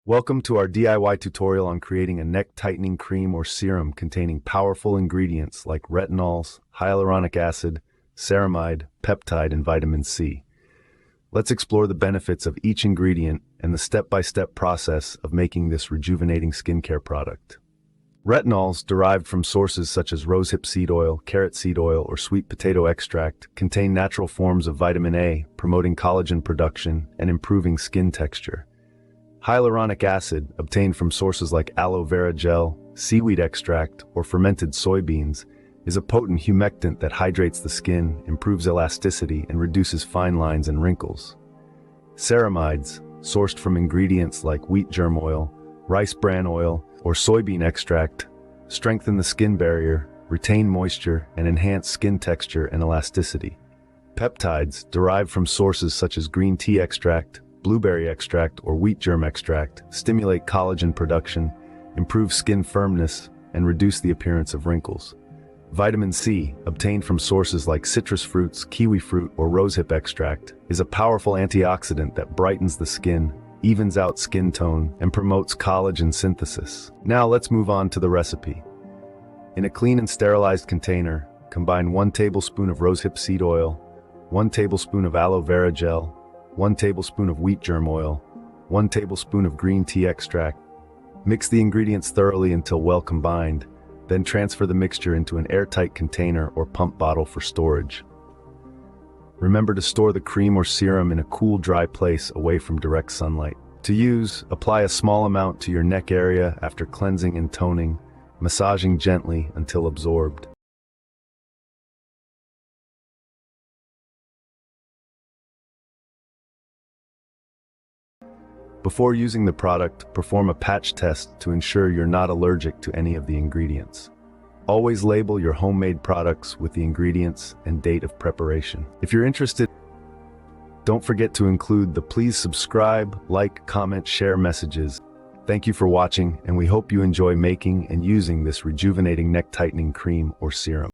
Welcome to our DIY tutorial on creating a neck tightening cream or serum containing powerful ingredients like retinols, hyaluronic acid, ceramide, peptide, and vitamin C. Let's explore the benefits of each ingredient and the step-by-step process of making this rejuvenating skincare product. Retinols, derived from sources such as rosehip seed oil, carrot seed oil, or sweet potato extract, contain natural forms of vitamin A, promoting collagen production and improving skin texture. Hyaluronic acid, obtained from sources like aloe vera gel, seaweed extract, or fermented soybeans, is a potent humectant that hydrates the skin, improves elasticity, and reduces fine lines and wrinkles. Ceramides, sourced from ingredients like wheat germ oil, rice bran oil, or soybean extract, strengthen the skin barrier, retain moisture, and enhance skin texture and elasticity. Peptides, derived from sources such as green tea extract, blueberry extract, or wheat germ extract, stimulate collagen production, improve skin firmness, and reduce the appearance of wrinkles. Vitamin C, obtained from sources like citrus fruits, kiwi fruit, or rosehip extract, is a powerful antioxidant that brightens the skin, evens out skin tone, and promotes collagen synthesis. Now let's move on to the recipe. In a clean and sterilized container, combine 1 tablespoon of rosehip seed oil, 1 tablespoon of aloe vera gel, 1 tablespoon of wheat germ oil, 1 tablespoon of green tea extract. Mix the ingredients thoroughly until well combined, then transfer the mixture into an airtight container or pump bottle for storage. Remember to store the cream or serum in a cool, dry place away from direct sunlight. To use, apply a small amount to your neck area after cleansing and toning, massaging gently until absorbed. Before using the product, perform a patch test to ensure you're not allergic to any of the ingredients. Always label your homemade products with the ingredients and date of preparation. If you're interested, don't forget to include the please subscribe, like, comment, share messages. Thank you for watching, and we hope you enjoy making and using this rejuvenating neck tightening cream or serum.